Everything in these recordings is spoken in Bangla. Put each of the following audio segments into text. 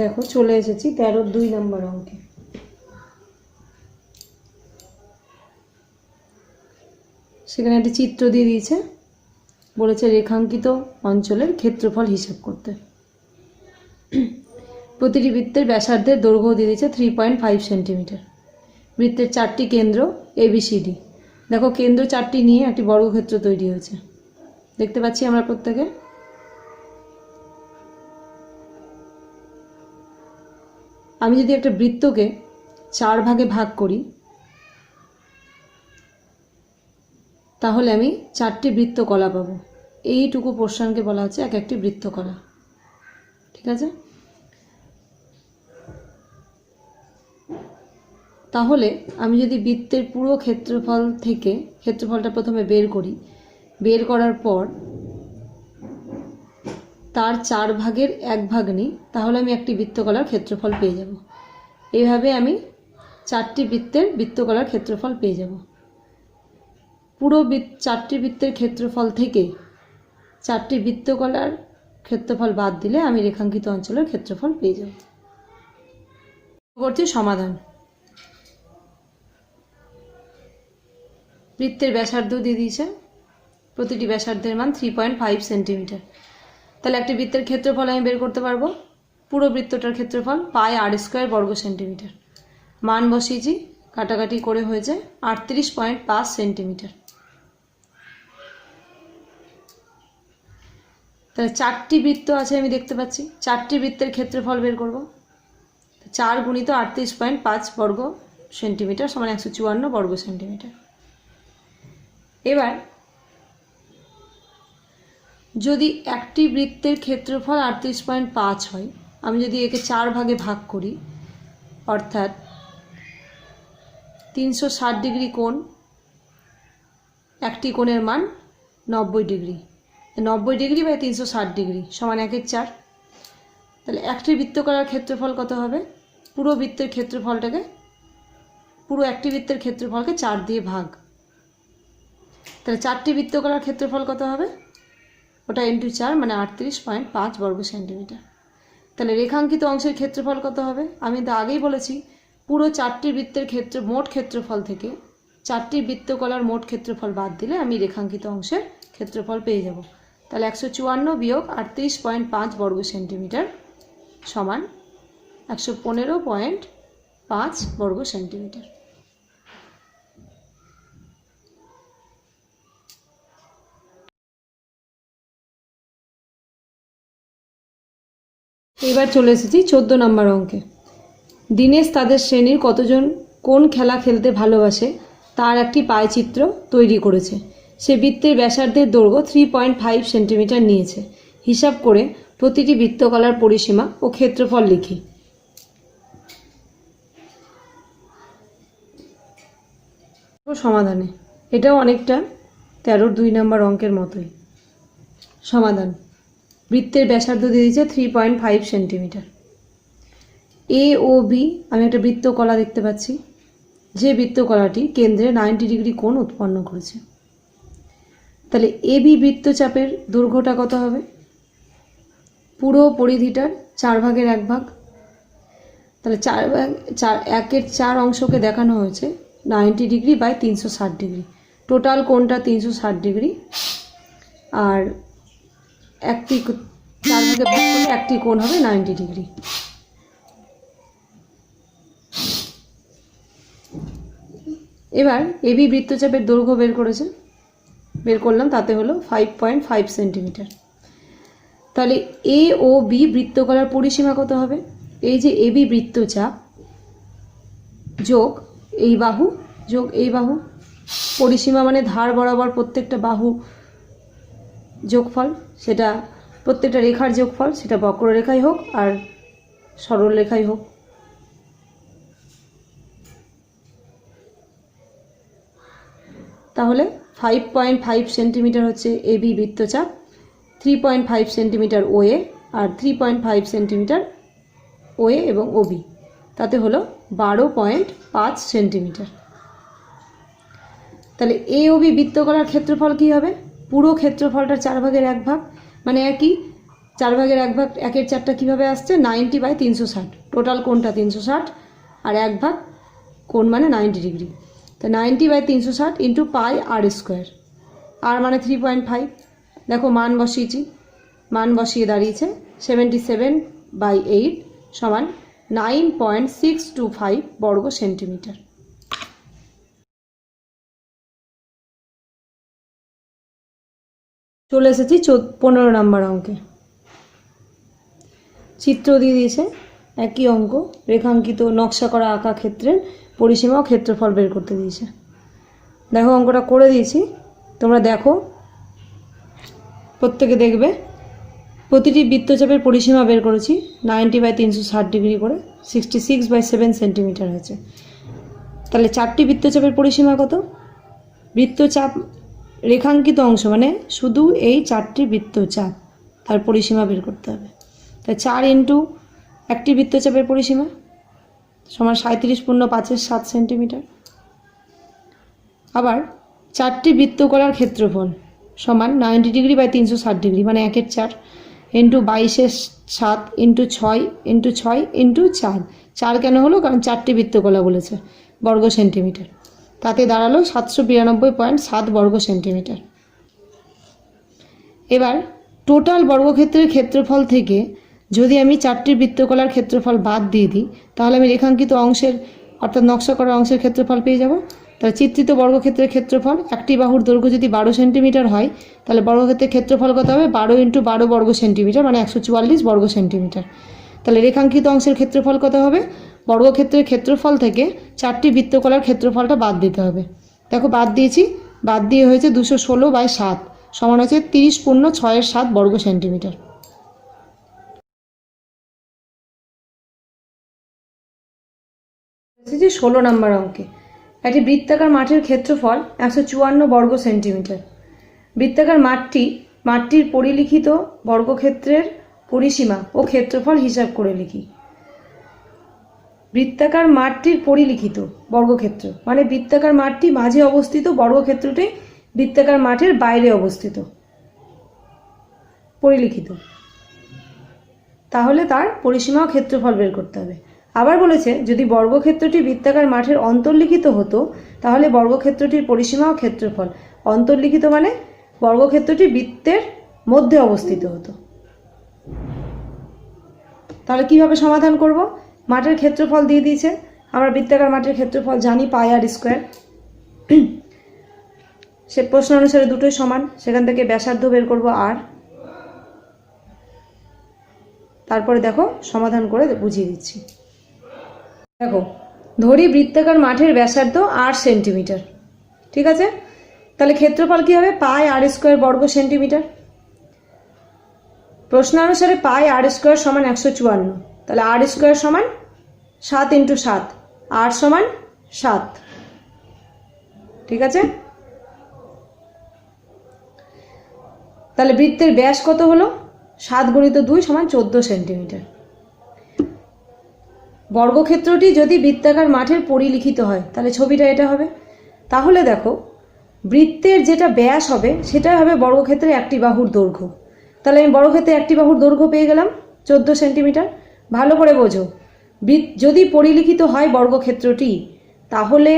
দেখো চলে এসেছি 13-2 নম্বর অঙ্কে। সেখানে একটি চিত্র দিয়ে দিয়েছে, বলেছে রেখাঙ্কিত অঞ্চলের ক্ষেত্রফল হিসাব করতে। প্রতিটি বৃত্তের ব্যাসার্ধের দৈর্ঘ্য দিয়ে দিয়েছে 3.5 সেন্টিমিটার। বৃত্তের 4টি কেন্দ্র ABCD। দেখো কেন্দ্র 4টি নিয়ে একটি বর্গক্ষেত্র তৈরি হয়েছে, দেখতে পাচ্ছি আমরা প্রত্যেকে। আমি যদি একটা বৃত্তকে 4 ভাগে ভাগ করি, তাহলে আমি 4টি বৃত্তকলা পাবো। এইটুকু পোর্শনকে বলা হচ্ছে এক একটি বৃত্তকলা। ঠিক আছে, তাহলে আমি যদি বৃত্তের পুরো ক্ষেত্রফল থেকে ক্ষেত্রফলটা প্রথমে বের করি, বের করার পর তার 4 ভাগের 1 ভাগ নিই, তাহলে আমি একটি বৃত্তকলার ক্ষেত্রফল পেয়ে যাব। এইভাবে আমি 4টি বৃত্তের বৃত্তকলার ক্ষেত্রফল পেয়ে যাব। পুরো 4টি বৃত্তের ক্ষেত্রফল থেকে 4টি বৃত্তকলার ক্ষেত্রফল বাদ দিলে আমি রেখাঙ্কিত অঞ্চলের ক্ষেত্রফল পেয়ে যাব। করছি সমাধান। বৃত্তের ব্যাসার্ধ দিয়ে দিয়েছে, প্রতিটি ব্যাসার্ধের মান 3.5 সেন্টিমিটার। তাহলে একটি বৃত্তের ক্ষেত্রফল আমি বের করতে পারবো। পুরো বৃত্তটার ক্ষেত্রফল πr² বর্গ সেন্টিমিটার। মান বসিয়েছি, কাটাকাটি করে হয়েছে 38.5 সেন্টিমিটার। তাহলে 4টি বৃত্ত আছে আমি দেখতে পাচ্ছি, 4টি বৃত্তের ক্ষেত্রফল বের করব। 4 গুণিত 38.5 বর্গ সেন্টিমিটার সমান 154 বর্গ সেন্টিমিটার। এবার যদি একটি বৃত্তের ক্ষেত্রফল 38.5 হয়, আমি যদি একে 4 ভাগে ভাগ করি, অর্থাৎ 360 ডিগ্রি কোণ, একটি কোণের মান 90 ডিগ্রি, 90 ডিগ্রি বাই 360 ডিগ্রি সমান 1/4। তাহলে একটি বৃত্তকলার ক্ষেত্রফল কত হবে? পুরো বৃত্তের ক্ষেত্রফলটাকে, পুরো একটি বৃত্তের ক্ষেত্রফলকে 4 দিয়ে ভাগ। তাহলে 4টি বৃত্তকলার ক্ষেত্রফল কত হবে? ওটা ইন্টু 4 মানে 38.5 বর্গ সেন্টিমিটার। তাহলে রেখাঙ্কিত অংশের ক্ষেত্রফল কত হবে? আমি তো আগেই বলেছি, পুরো 4টি বৃত্তের মোট ক্ষেত্রফল থেকে 4টি বৃত্তকলার মোট ক্ষেত্রফল বাদ দিলে আমি রেখাঙ্কিত অংশের ক্ষেত্রফল পেয়ে যাব। তাহলে 154 বিয়োগ 38.5 বর্গ সেন্টিমিটার সমান 115.5 বর্গ সেন্টিমিটার। এবার চলে এসেছি 14 নম্বর অঙ্কে। দীনেশ তাদের শ্রেণীর কতজন কোন খেলা খেলতে ভালোবাসে তার একটি পায়চিত্র তৈরি করেছে। সে বৃত্তের ব্যাসার্ধের দৈর্ঘ্য 3.5 সেন্টিমিটার নিয়েছে। হিসাব করে প্রতিটি বৃত্তকলার পরিসীমা ও ক্ষেত্রফল লিখি। সমাধানে এটাও অনেকটা 13-2 নম্বর অঙ্কের মতোই। সমাধান। বৃত্তের ব্যাসার্ধ দিয়ে দিয়েছে 3.5 সেন্টিমিটার। এ ও বি, আমি একটা বৃত্তকলা দেখতে পাচ্ছি, যে বৃত্তকলাটি কেন্দ্রে 90 ডিগ্রি কোণ উৎপন্ন করেছে। তাহলে এ বি বৃত্তচাপের দৈর্ঘ্যটা কত হবে? পুরো পরিধিটার 4 ভাগের 1 ভাগ। তাহলে 1/4 অংশকে দেখানো হয়েছে 90 ডিগ্রি বাই 360 ডিগ্রি। টোটাল কোণটা 360 ডিগ্রি, আর একটি 4 ভাগে ভাগ করলে একটি কোণ হবে 90 ডিগ্রি। এবার এবি বৃত্তচাপের দৈর্ঘ্য বের করলাম, তাতে হলো 5.5 সেন্টিমিটার। তাহলে এ ও বি বৃত্তকলার পরিসীমা কত হবে? এই যে এবি বৃত্তচাপ যোগ এই বাহু যোগ এই বাহু, পরিসীমা মানে ধার বরাবর প্রত্যেকটা বাহু যোগফল, সেটা প্রত্যেকটা রেখার যোগফল, সেটা বক্ররেখাই হোক আর সরল রেখাই হোক। তাহলে 5.5 সেন্টিমিটার হচ্ছে এবি বৃত্তচাপ, 3.5 সেন্টিমিটার ওএ আর 3.5 সেন্টিমিটার ওএ এবং ওবি, তাতে হলো 12.5 সেন্টিমিটার। তাহলে এ ওবি বৃত্তকলার ক্ষেত্রফল কী হবে? পুরো ক্ষেত্রফলটার 4 ভাগের 1 ভাগ, মানে একই 4 ভাগের 1 ভাগ 1-এর 4টা কীভাবে আসছে 90/360, টোটাল কোণটা 360 আর 1 ভাগ কোণ মানে 90 ডিগ্রি, তো 90/360 ইন্টু পাই আর স্কোয়ার, আর মানে 3.5। দেখো মান বসিয়েছি, মান বসিয়ে দাঁড়িয়েছে 77/8 সমান 9.625 বর্গ সেন্টিমিটার। চলে এসেছি 15 নম্বর অঙ্কে। চিত্র দিয়ে দিয়েছে, একই অঙ্ক, রেখাঙ্কিত নকশা করা আঁকা ক্ষেত্রের পরিসীমা ও ক্ষেত্রফল বের করতে দিয়েছে। দেখো অঙ্কটা করে দিয়েছি, তোমরা দেখো, প্রত্যেকে দেখবে। প্রতিটি বৃত্তচাপের পরিসীমা বের করেছি 90/360 ডিগ্রি করে, 66/7 সেন্টিমিটার হয়েছে। তাহলে 4টি বৃত্তচাপের পরিসীমা কত? বৃত্তচাপ রেখাঙ্কিত অংশ মানে শুধু এই 4টি বৃত্তচাপ, তার পরিসীমা বের করতে হবে। তাই 4 ইন্টু একটি বৃত্তচাপের পরিসীমা সমান 37.5 সেন্টিমিটার। আবার 4টি বৃত্তকলার ক্ষেত্রফল সমান 90 ডিগ্রি/360 ডিগ্রি মানে 1/4 ইন্টু 22/7 ইন্টু 6 ইন্টু 6 ইন্টু 4। 4 কেন হলো? কারণ 4টি বৃত্তকলা বলেছে, বর্গ সেন্টিমিটার। তাতে দাঁড়ালো 792.7 বর্গ সেন্টিমিটার। এবার টোটাল বর্গক্ষেত্রের ক্ষেত্রফল থেকে যদি আমি 4টি বৃত্তকলার ক্ষেত্রফল বাদ দিয়ে দিই, তাহলে আমি রেখাঙ্কিত অংশের অর্থাৎ নকশা করা অংশের ক্ষেত্রফল পেয়ে যাব। তাহলে চিত্রিত বর্গক্ষেত্রের ক্ষেত্রফল, একটি বাহুর দৈর্ঘ্য যদি 12 সেন্টিমিটার হয়, তাহলে বর্গক্ষেত্রের ক্ষেত্রফল কত হবে? 12 ইন্টু 12 বর্গ সেন্টিমিটার মানে 144 বর্গ সেন্টিমিটার। তাহলে রেখাঙ্কিত অংশের ক্ষেত্রফল কত হবে? বর্গক্ষেত্রের ক্ষেত্রফল থেকে 4টি বৃত্তকলার ক্ষেত্রফলটা বাদ দিতে হবে। দেখো বাদ দিয়েছি, বাদ দিয়ে হয়েছে 216/7 সমান হচ্ছে 30.67 বর্গ সেন্টিমিটার। এসেছি 16 নম্বর অঙ্কে। একটি বৃত্তাকার মাঠের ক্ষেত্রফল 154 বর্গ সেন্টিমিটার। বৃত্তাকার মাঠটির পরিলিখিত বর্গক্ষেত্রের পরিসীমা ও ক্ষেত্রফল হিসাব করে লিখি। বৃত্তাকার মাঠটির পরিলিখিত বর্গক্ষেত্র মানে বৃত্তাকার মাঠটি মাঝে অবস্থিত, বর্গক্ষেত্রটি বৃত্তাকার মাঠের বাইরে অবস্থিত, পরিলিখিত। তাহলে তার পরিসীমা ও ক্ষেত্রফল বের করতে হবে। আবার বলেছে যদি বর্গক্ষেত্রটি বৃত্তাকার মাঠের অন্তর্লিখিত হতো, তাহলে বর্গক্ষেত্রটির পরিসীমা ও ক্ষেত্রফল, অন্তর্লিখিত মানে বর্গক্ষেত্রটি বৃত্তের মধ্যে অবস্থিত হতো। তাহলে কিভাবে সমাধান করব? মাঠের ক্ষেত্রফল দিয়ে দিয়েছে, আমরা বৃত্তাকার মাঠের ক্ষেত্রফল জানি পাই আর স্কোয়ার। সে প্রশ্ন অনুসারে দুটোই সমান, সেখান থেকে ব্যাসার্ধ বের করব আর। তারপরে দেখো সমাধান করে বুঝিয়ে দিচ্ছি। দেখো ধরি বৃত্তাকার মাঠের ব্যাসার্ধ 8 সেন্টিমিটার, ঠিক আছে? তাহলে ক্ষেত্রফল কী হবে? পাই আর স্কোয়ার বর্গ সেন্টিমিটার। প্রশ্নানুসারে পাই আর স্কোয়ার সমান 154, তাহলে আর স্কোয়ার সমান 7 ইন্টু 7, আর সমান 7, ঠিক আছে? তাহলে বৃত্তের ব্যাস কত হলো? 7 গুণিত 2 সমান 14 সেন্টিমিটার। বর্গক্ষেত্রটি যদি বৃত্তাকার মাঠের পরিলিখিত হয়, তাহলে ছবিটা এটা হবে। তাহলে দেখো বৃত্তের যেটা ব্যাস হবে সেটাই হবে বর্গক্ষেত্রের একটি বাহুর দৈর্ঘ্য। তাহলে আমি বর্গক্ষেত্রে একটি বাহুর দৈর্ঘ্য পেয়ে গেলাম 14 সেন্টিমিটার। ভালো করে বোঝো, যদি পরিলিখিত হয় বর্গক্ষেত্রটি, তাহলে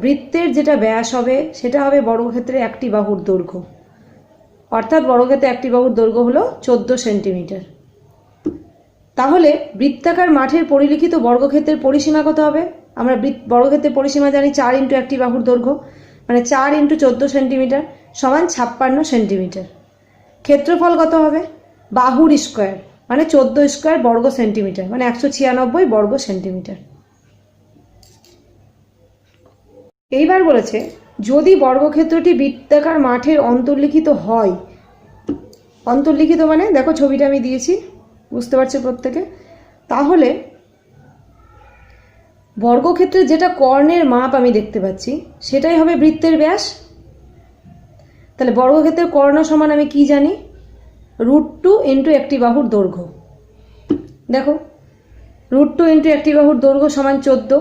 বৃত্তের যেটা ব্যাস হবে সেটা হবে বর্গক্ষেত্রের একটি বাহুর দৈর্ঘ্য, অর্থাৎ বর্গক্ষেত্রে একটি বাহুর দৈর্ঘ্য হলো 14 সেন্টিমিটার। তাহলে বৃত্তাকার মাঠের পরিলিখিত বর্গক্ষেত্রের পরিসীমা কত হবে? আমরা বর্গক্ষেত্রের পরিসীমা জানি 4 ইন্টু একটি বাহুর দৈর্ঘ্য মানে 4 ইন্টু 14 সেন্টিমিটার সমান 56 সেন্টিমিটার। ক্ষেত্রফল কত হবে? বাহুর স্কোয়ার মানে 14 স্কোয়ার বর্গ সেন্টিমিটার মানে 196 বর্গ সেন্টিমিটার। এইবার বলেছে যদি বর্গক্ষেত্রটি বৃত্তাকার মাঠের অন্তর্লিখিত হয়, অন্তর্লিখিত মানে দেখো ছবিটা আমি দিয়েছি, বুঝতে পারছো প্রত্যেকে। তাহলে বর্গক্ষেত্রের যেটা কর্ণের মাপ আমি দেখতে পাচ্ছি সেটাই হবে বৃত্তের ব্যাস। তাহলে বর্গক্ষেত্রের কর্ণ সমান আমি কি জানি? √2 ইন্টু একটি বাহুর দৈর্ঘ্য। দেখো √2 ইন্টু একটি বাহুর দৈর্ঘ্য সমান 14,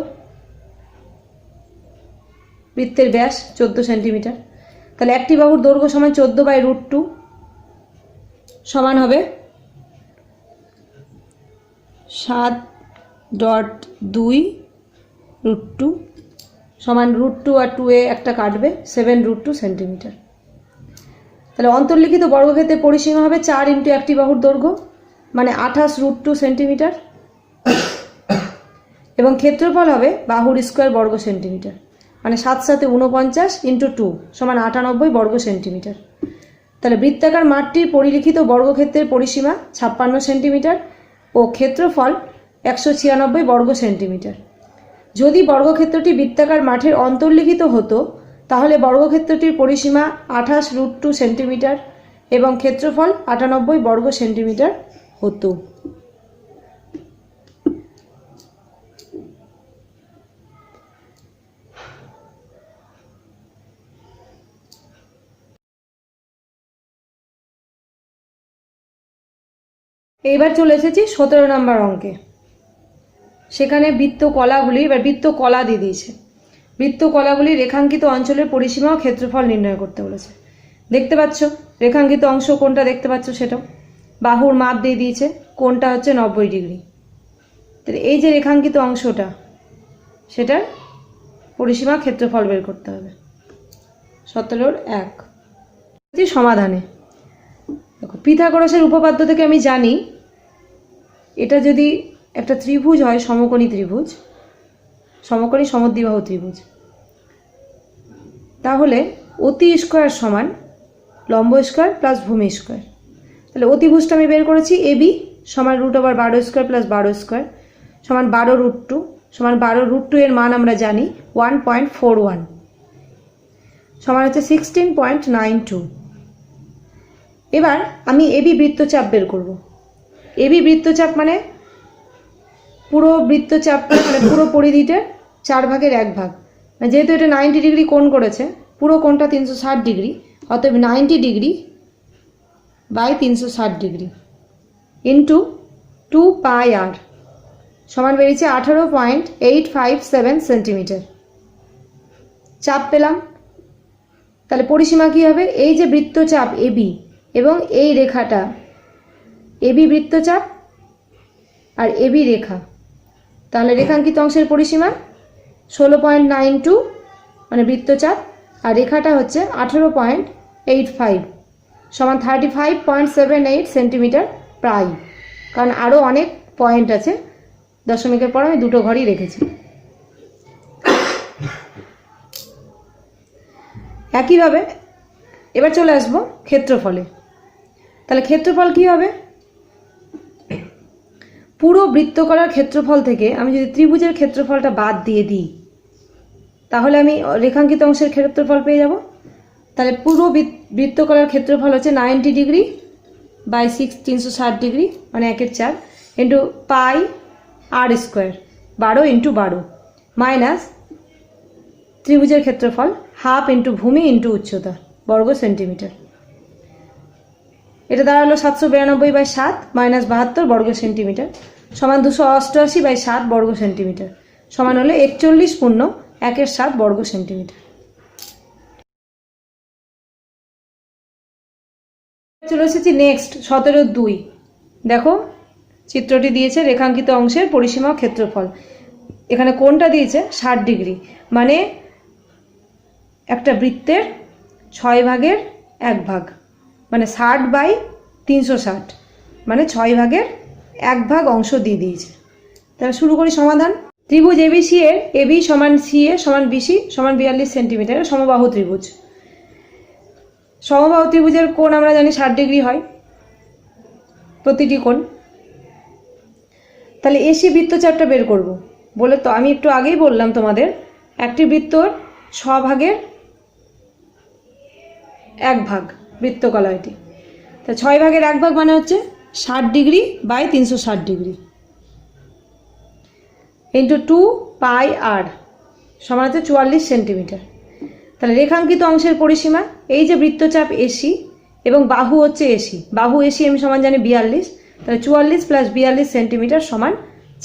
বৃত্তের ব্যাস 14 সেন্টিমিটার। তাহলে একটি বাহুর দৈর্ঘ্য সমান 14/√2 সমান হবে 7.2 √2 সমান √2 আর 2 একটা কাটবে 7√2 সেন্টিমিটার। তাহলে অন্তর্লিখিত বর্গক্ষেত্রের পরিসীমা হবে 4 × একটি বাহুর দৈর্ঘ্য মানে 28√2 সেন্টিমিটার এবং ক্ষেত্রফল হবে বাহুর স্কোয়ার বর্গ সেন্টিমিটার মানে 7 × 49 × 2 সমান 98 বর্গ সেন্টিমিটার। তাহলে বৃত্তাকার মাঠটির পরিলিখিত বর্গক্ষেত্রের পরিসীমা 56 সেন্টিমিটার ও ক্ষেত্রফল 196 বর্গ সেন্টিমিটার। যদি বর্গক্ষেত্রটি বৃত্তাকার মাঠের অন্তর্লিখিত হতো তাহলে বর্গক্ষেত্রটির পরিসীমা 28√2 সেন্টিমিটার এবং ক্ষেত্রফল 98 বর্গ সেন্টিমিটার হতো। এইবার চলে এসেছি 17 নম্বর অঙ্কে। সেখানে বৃত্তকলাগুলি এবার বৃত্তকলা দিয়ে দিয়েছে। বৃত্তকলাগুলি রেখাঙ্কিত অঞ্চলের পরিসীমা ও ক্ষেত্রফল নির্ণয় করতে বলেছে। দেখতে পাচ্ছ রেখাঙ্কিত অংশ কোনটা দেখতে পাচ্ছ সেটাও বাহুর মাপ দিয়ে দিয়েছে, কোনটা হচ্ছে 90 ডিগ্রি। তাহলে এই যে রেখাঙ্কিত অংশটা সেটার পরিসীমা ক্ষেত্রফল বের করতে হবে। 17-1 সমাধানে দেখো পিথাগোরাসের উপপাদ্য থেকে আমি জানি এটা যদি একটা ত্রিভুজ হয় সমকোণী ত্রিভুজ, সমকোণী সমদ্বিবাহু ত্রিভুজ, তাহলে অতি স্কয়ার সমান লম্ব স্কয়ার প্লাস ভূমি স্কয়ার। তাহলে অতিভুজটা আমি বের করেছি এবি সমান √12 স্কয়ার প্লাস 12 স্কয়ার সমান 12√2 সমান 12√2 এর মান আমরা জানি 1.41 সমান হচ্ছে 16.92। এবার আমি এবি বৃত্তচাপ বের করব। এবি বৃত্তচাপ মানে পুরো বৃত্তচাপটা মানে পুরো পরিধিটা 4/1 যেহেতু এটা 90 ডিগ্রি কোণ করেছে, পুরো কোণটা 360 ডিগ্রি, অতএব 90 degree by 360 degree into 2πr সমান বেরিয়েছে 18.857 সেন্টিমিটার। চাপ পেলাম। তাহলে পরিসীমা কী হবে? এই যে বৃত্তচাপ এবি এবং এই রেখাটা এবি বৃত্তচাপ আর এবি রেখা, তাহলে রেখাঙ্কিত অংশের পরিসীমা 16.92 মানে বৃত্তচাপ আর রেখাটা হচ্ছে 18.85 সমান 35.78 সেন্টিমিটার প্রায়, কারণ আরও অনেক পয়েন্ট আছে, দশমিকের পর আমি দুটো ঘরই রেখেছি। একইভাবে এবার চলে আসবো ক্ষেত্রফলে। তাহলে ক্ষেত্রফল কি হবে? পুরো বৃত্তকলার ক্ষেত্রফল থেকে আমি যদি ত্রিভুজের ক্ষেত্রফলটা বাদ দিয়ে দিই তাহলে আমি রেখাঙ্কিত অংশের ক্ষেত্রফল পেয়ে যাব। তাহলে পুরো বৃত্তকলার ক্ষেত্রফল হচ্ছে 90 ডিগ্রি বাই 360 ডিগ্রি মানে 1/4 ইন্টু পাই আর স্কোয়ার 12 ইন্টু 12 মাইনাস ত্রিভুজের ক্ষেত্রফল হাফ ইন্টু ভূমি ইন্টু উচ্চতা বর্গ সেন্টিমিটার। এটা দাঁড়ালো 792/7 মাইনাস 72 বর্গ সেন্টিমিটার সমান 288/7 বর্গ সেন্টিমিটার সমান হলো 41.17 বর্গ সেন্টিমিটার। চলে এসেছি নেক্সট 17-2। দেখো চিত্রটি দিয়েছে রেখাঙ্কিত অংশের পরিসীমা ক্ষেত্রফল। এখানে কোণটা দিয়েছে 60 ডিগ্রি মানে একটা বৃত্তের 6/1 মানে 60/360 মানে 6/1 অংশ দিয়ে দিয়েছে। তাহলে শুরু করি সমাধান। ত্রিভুজ এবিসি এর এবি সমান সিএ সমান বিসি সমান 42 সেন্টিমিটার সমবাহু ত্রিভুজ। সমবাহু ত্রিভুজের কোণ আমরা জানি 60 ডিগ্রি হয় প্রতিটি কোণ। তাহলে এসি বৃত্তচাপটা বের করব বলে তো আমি একটু আগেই বললাম তোমাদের একটি বৃত্তর 6/1 বৃত্তকলা এটি। তা 6/1 মানে হচ্ছে 60 degree by 360 degree into 2πr সমান হচ্ছে 44 সেন্টিমিটার। তাহলে রেখাঙ্কিত অংশের পরিসীমা এই যে বৃত্তচাপ এসি এবং বাহু হচ্ছে এসি, বাহু এসি আমি সমান জানি 42, তাহলে 44 + 42 সেন্টিমিটার সমান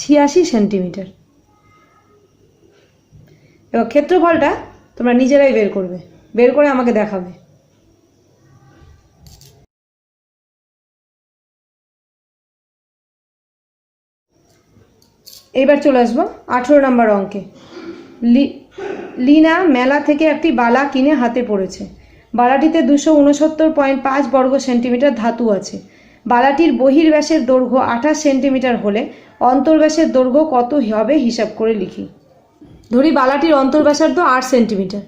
86 সেন্টিমিটার। এবার ক্ষেত্রফলটা তোমরা নিজেরাই বের করবে, বের করে আমাকে দেখাবে। এইবার চলে আসবো 18 নম্বর অঙ্কে। লিনা মেলা থেকে একটি বালা কিনে হাতে পড়েছে। বালাটিতে 269.5 বর্গ সেন্টিমিটার ধাতু আছে। বালাটির বহির্ব্যাসের দৈর্ঘ্য 28 সেন্টিমিটার হলে অন্তর্ব্যাসের দৈর্ঘ্য কত হবে হিসাব করে লিখি। ধরি বালাটির অন্তর্ব্যাসার্ধ 8 সেন্টিমিটার,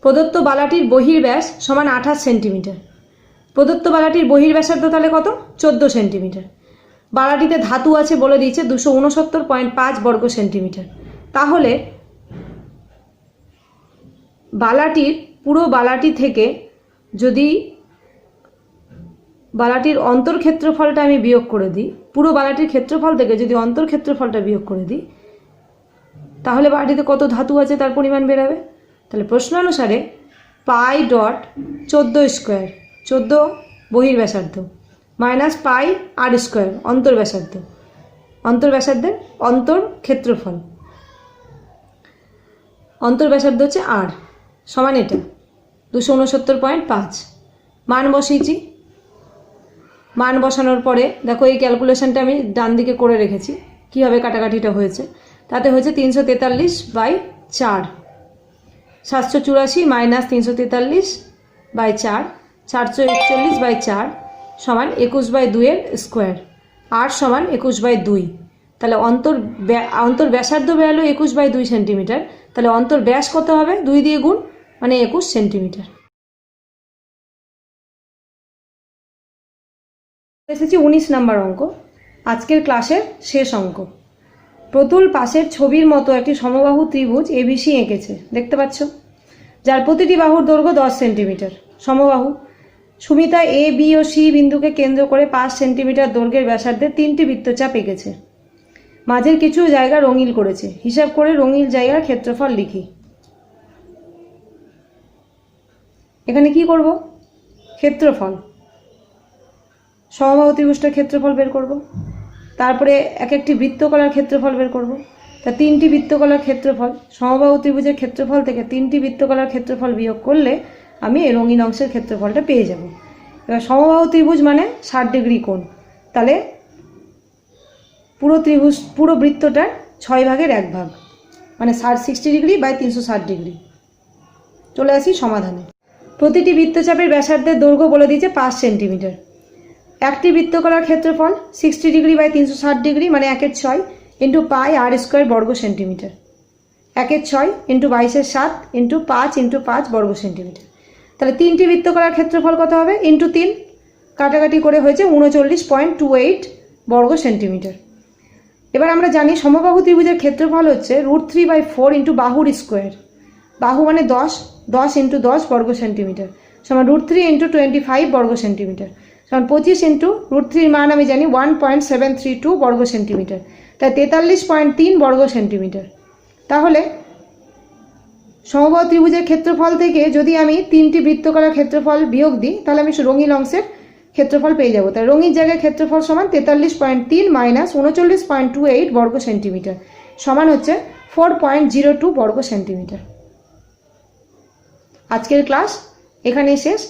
প্রদত্ত বালাটির বহির্ব্যাস সমান 28 সেন্টিমিটার। প্রদত্ত বালাটির বহির্ব্যাসার্ধ তাহলে কত? 14 সেন্টিমিটার। বালাটিতে ধাতু আছে বলে দিয়েছে 269.5 বর্গ সেন্টিমিটার। তাহলে বালাটির পুরো বালাটি থেকে যদি বালাটির অন্তর্ক্ষেত্রফলটা আমি বিয়োগ করে দিই, পুরো বালাটির ক্ষেত্রফল থেকে যদি অন্তর্ক্ষেত্রফলটা বিয়োগ করে দিই, তাহলে বালাটিতে কত ধাতু আছে তার পরিমাণ বেরাবে। তাহলে প্রশ্ন অনুসারে পাই ডট 14 স্কোয়ার, 14 বহির্ব্যাসার্ধ, মাইনাস পাই আর স্কোয়ার অন্তর্ব্যাসার্ধ, অন্তর্ব্যাসার্ধের অন্তর্ক্ষেত্রফল, অন্তর্ব্যাসার্ধ হচ্ছে আর, সমান এটা 269.5। মান বসিয়েছি। মান বসানোর পরে দেখো এই ক্যালকুলেশনটা আমি ডান দিকে করে রেখেছি কীভাবে কাটাকাটিটা হয়েছে। তাতে হয়েছে 343/4, 784 মাইনাস 343/4, 441/4 সমান 21/2 এর স্কোয়ার, আর সমান 21/2। তাহলে অন্তর্ব্যাসার্ধ বেরোলো 21/2 সেন্টিমিটার। তাহলে অন্তর্ব্যাস কত হবে? 2 দিয়ে গুণ, মানে 21 সেন্টিমিটার। এসেছি 19 নম্বর অঙ্ক, আজকের ক্লাসের শেষ অঙ্ক। প্রতুল পাশের ছবির মতো একটি সমবাহু ত্রিভুজ এবিসি এঁকেছে, দেখতে পাচ্ছ, যার প্রতিটি বাহুর দৈর্ঘ্য 10 সেন্টিমিটার। সমবাহু সুমিতা এ, বি ও সি বিন্দুকে কেন্দ্র করে 5 সেন্টিমিটার দৈর্ঘ্যের ব্যাসার্ধে 3টি বৃত্তচাপ এঁকেছে। মাঝের কিছু জায়গা রঙিন করেছে। হিসাব করে রঙিন জায়গার ক্ষেত্রফল লিখি। এখানে কি করব? ক্ষেত্রফল, সমবাহু ত্রিভুজটার ক্ষেত্রফল বের করব। তারপরে এক একটি বৃত্তকলার ক্ষেত্রফল বের করব। তা 3টি বৃত্তকলার ক্ষেত্রফল, সমবাহু ত্রিভুজের ক্ষেত্রফল থেকে 3টি বৃত্তকলার ক্ষেত্রফল বিয়োগ করলে আমি এই রঙিন অংশের ক্ষেত্রফলটা পেয়ে যাব। এবার সমবাহু ত্রিভুজ মানে 60 ডিগ্রি কোণ, তাহলে পুরো বৃত্তটার 6 ভাগের 1 ভাগ, মানে 60 ডিগ্রি বাই 360 ডিগ্রি। চলে আসি সমাধানে। প্রতিটি বৃত্তচাপের ব্যাসার্ধের দৈর্ঘ্য বলে দিয়েছে 5 সেন্টিমিটার। একটি বৃত্তকলার ক্ষেত্রফল 60 ডিগ্রি বাই 360 ডিগ্রি, মানে 1/6 ইন্টু পাই আর স্কোয়ার বর্গ সেন্টিমিটার। 1/6 ইন্টু 22/7 ইন্টু 5 ইন্টু 5 বর্গ সেন্টিমিটার। তাহলে 3টি বৃত্তকলার ক্ষেত্রফল কত হবে? ইন্টু 3, কাটাকাটি করে হয়েছে 39.28 বর্গ সেন্টিমিটার। এবার আমরা জানি সমবাহু ত্রিভুজের ক্ষেত্রফল হচ্ছে √3/4 ইন্টু বাহুর স্কোয়ার। বাহু মানে 10 ইন্টু 10 বর্গ সেন্টিমিটার সমান √3 ইন্টু 25 বর্গ সেন্টিমিটার সমান 25 ইন্টু √3 মান আমি জানি 1.732 বর্গ সেন্টিমিটার, তাই 43.3 বর্গ সেন্টিমিটার। তাহলে সমবাহু ত্রিভুজের ক্ষেত্রফল থেকে যদি আমি 3টি বৃত্তকলার ক্ষেত্রফল বিয়োগ দিই, তাহলে আমি রঙিন অংশের ক্ষেত্রফল পেয়ে যাব। তাই রঙিন জায়গায় ক্ষেত্রফল সমান 43.3 মাইনাস 39.28 বর্গ সেন্টিমিটার সমান হচ্ছে 4.02 বর্গ সেন্টিমিটার। আজকের ক্লাস এখানেই শেষ।